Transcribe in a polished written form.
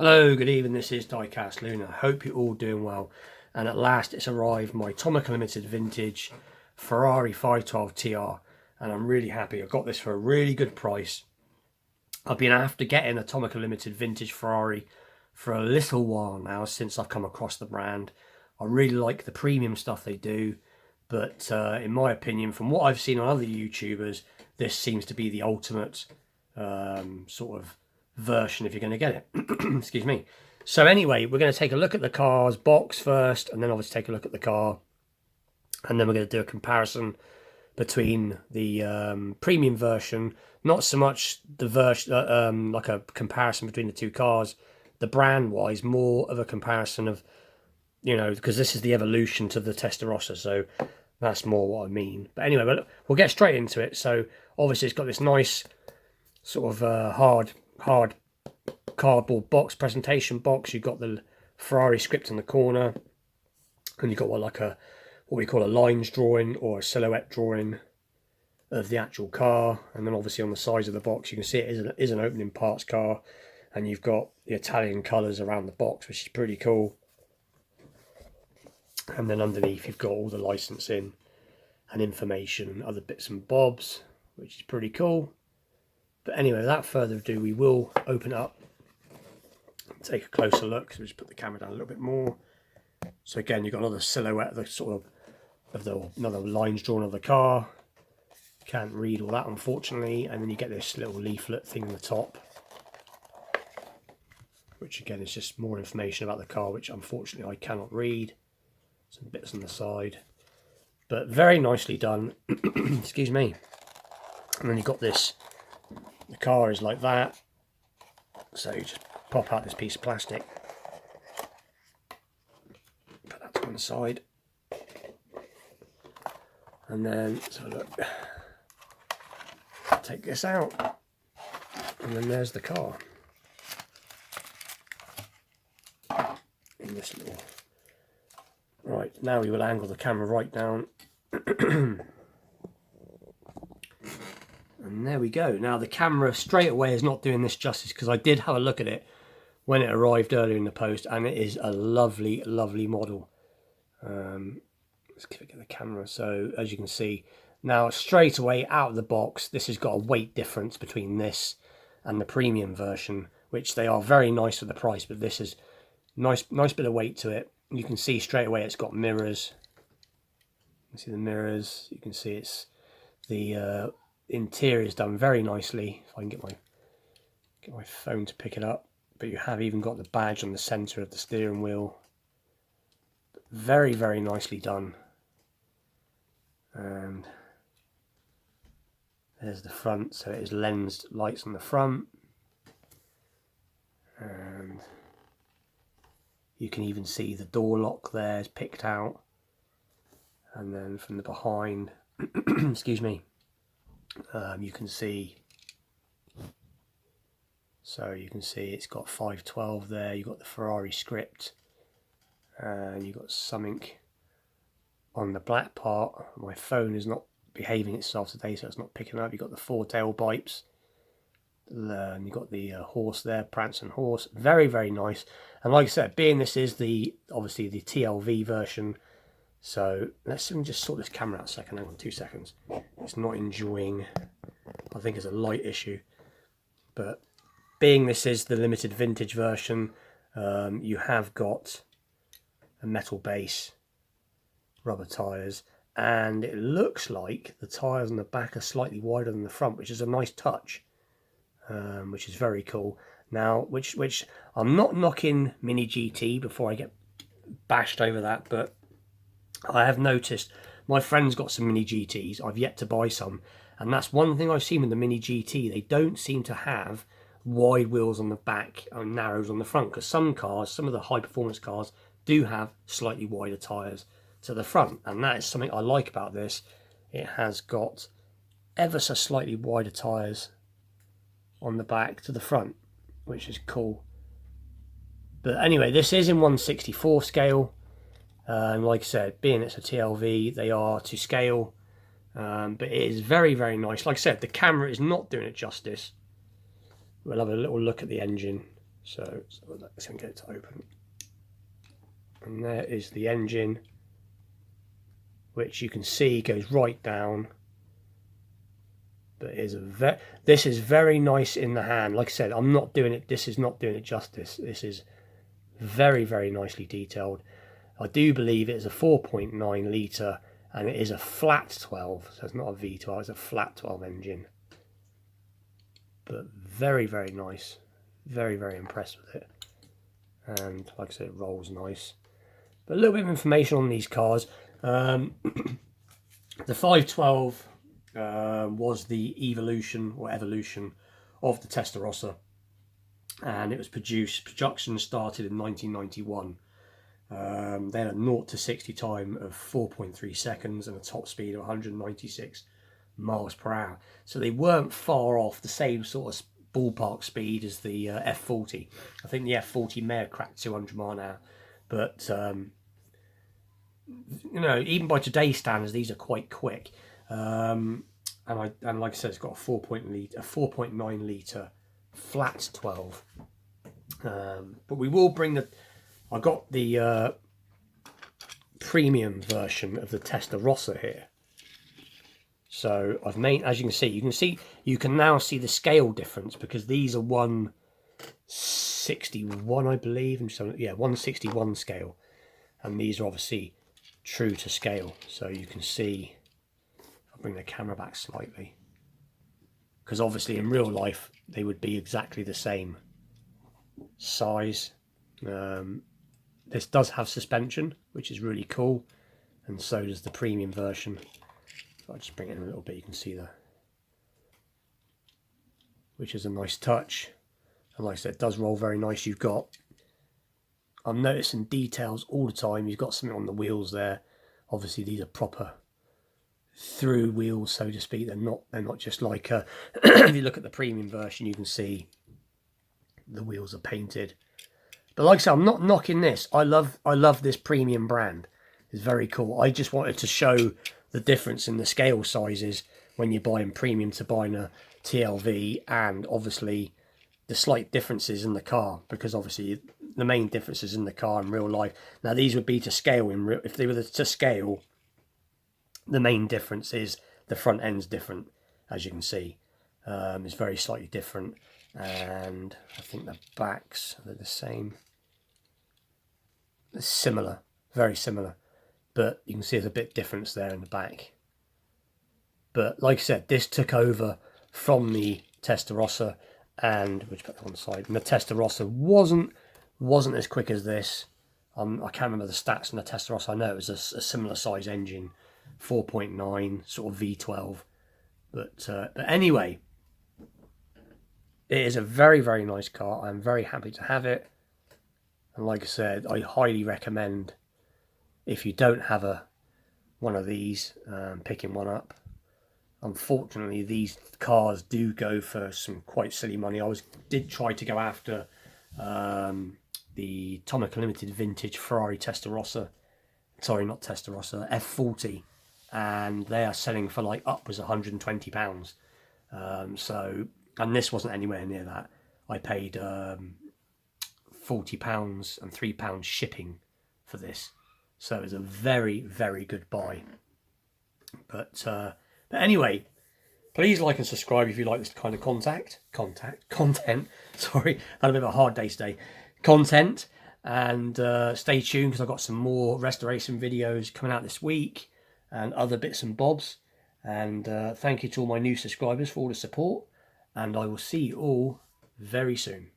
Hello, good evening, this is Diecast Luna. Hope you're all doing well. And at last it's arrived, my Tomica Limited Vintage Ferrari 512 TR. And I'm really happy. I got this for a really good price. I've been after getting a Tomica Limited Vintage Ferrari for a little while now since I've come across the brand. I really like the premium stuff they do. But in my opinion, from what I've seen on other YouTubers, this seems to be the ultimate sort of version if you're going to get it. Excuse me. So anyway, we're going to take a look at the car's box first, and then obviously take a look at the car, and then we're going to do a comparison between the premium version, not so much the version like a comparison between the two cars, the brand wise, more of a comparison of, you know, because this is the evolution to the Testarossa, so that's more what I mean. But anyway, we'll get straight into it. So obviously it's got this nice sort of hard cardboard box, presentation box. You've got the Ferrari script in the corner, and you've got what we call a lines drawing or a silhouette drawing of the actual car. And then obviously on the sides of the box you can see it is an opening parts car, and you've got the Italian colours around the box, which is pretty cool. And then underneath you've got all the licensing and information and other bits and bobs, which is pretty cool. But anyway, without further ado, we will open it up, take a closer look. So just put the camera down a little bit more. So again, you've got another silhouette, the sort of another lines drawn of the car. Can't read all that, unfortunately. And then you get this little leaflet thing on the top, which again is just more information about the car, which unfortunately I cannot read. Some bits on the side, but very nicely done. Excuse me. And then you've got this. The car is like that, so you just pop out this piece of plastic, put that to one side, and then so look, take this out, and then there's the car in this little. Right, now we will angle the camera right down. And there we go. Now the camera straight away is not doing this justice, because I did have a look at it when it arrived earlier in the post, and it is a lovely, lovely model. Let's get the camera. So as you can see, now straight away out of the box, this has got a weight difference between this and the premium version, which they are very nice for the price, but this is nice bit of weight to it. You can see straight away it's got mirrors. You can see the mirrors. You can see it's the interior is done very nicely. If I can get my phone to pick it up, but you have even got the badge on the center of the steering wheel. Very, very nicely done. And there's the front, so it is lensed lights on the front, and you can even see the door lock there is picked out. And then from the behind, excuse me, you can see, so you can see it's got 512 there. You've got the Ferrari script, and you've got something on the black part. My phone is not behaving itself today, so it's not picking up. You've got the four tailpipes, and you've got the horse there, prancing horse. Very, very nice. And like I said, being this is obviously the TLV version, so let's just sort this camera out a second. Hang on 2 seconds. It's not enjoying, I think it's a light issue. But being this is the limited vintage version, you have got a metal base, rubber tyres, and it looks like the tyres on the back are slightly wider than the front, which is a nice touch, which is very cool. Now, which I'm not knocking Mini GT before I get bashed over that, but I have noticed my friend's got some Mini GTs. I've yet to buy some, and that's one thing I've seen with the Mini GT. They don't seem to have wide wheels on the back and narrows on the front, because some cars, some of the high performance cars, do have slightly wider tyres to the front, and that is something I like about this. It has got ever so slightly wider tyres on the back to the front, which is cool. But anyway, this is in 1/64 scale. And like I said, being it's a TLV, they are to scale. But it is very, very nice. Like I said, the camera is not doing it justice. We'll have a little look at the engine So let's get it to open. And there is the engine, which you can see goes right down. But this is very nice in the hand. Like I said, I'm not doing it. This is not doing it justice. This is very, very nicely detailed. I do believe it is a 4.9 litre and it is a flat 12. So it's not a V12, it's a flat 12 engine. But very, very nice. Very, very impressed with it. And like I said, it rolls nice. But a little bit of information on these cars. The 512 was the evolution of the Testarossa, and it was production started in 1991. They had a 0 to 60 time of 4.3 seconds and a top speed of 196 miles per hour. So they weren't far off the same sort of ballpark speed as the F40. I think the F40 may have cracked 200 mile an hour, but you know, even by today's standards, these are quite quick. And like I said, it's got a 4.9 litre flat 12. But we will bring I got the premium version of the Testarossa here. So I've made, as you can now see the scale difference, because these are 161, I believe. Yeah, 161 scale, and these are obviously true to scale. So you can see, I'll bring the camera back slightly, because obviously in real life they would be exactly the same size. This does have suspension, which is really cool, and so does the premium version. I'll just bring it in a little bit, you can see that, which is a nice touch. And like I said, it does roll very nice. I'm noticing details all the time. You've got something on the wheels there. Obviously these are proper through wheels, so to speak. They're not just like if you look at the premium version, you can see the wheels are painted. But like I said, I'm not knocking this. I love this premium brand. It's very cool. I just wanted to show the difference in the scale sizes when you're buying premium to buying a TLV, and obviously the slight differences in the car, because obviously the main differences in the car in real life. Now these would be to scale if they were to scale, the main difference is the front end's different, as you can see. It's very slightly different, and I think the backs are the same. It's similar, very similar, but you can see there's a bit difference there in the back. But like I said, this took over from the Testarossa, and which put that on the side. And the Testarossa wasn't as quick as this. I can't remember the stats on the Testarossa. I know it was a similar size engine, 4.9 sort of V12. But anyway, it is a very, very nice car. I'm very happy to have it. And like I said, I highly recommend, if you don't have one of these, picking one up. Unfortunately, these cars do go for some quite silly money. I did try to go after the Tomica Limited Vintage Ferrari Testarossa. Sorry, not Testarossa, F40. And they are selling for like upwards of £120. And this wasn't anywhere near that. I paid £40 and £3 shipping for this. So it was a very, very good buy. But anyway, please like and subscribe if you like this kind of content. Sorry, had a bit of a hard day today. Content, and stay tuned, because I've got some more restoration videos coming out this week and other bits and bobs. And thank you to all my new subscribers for all the support, and I will see you all very soon.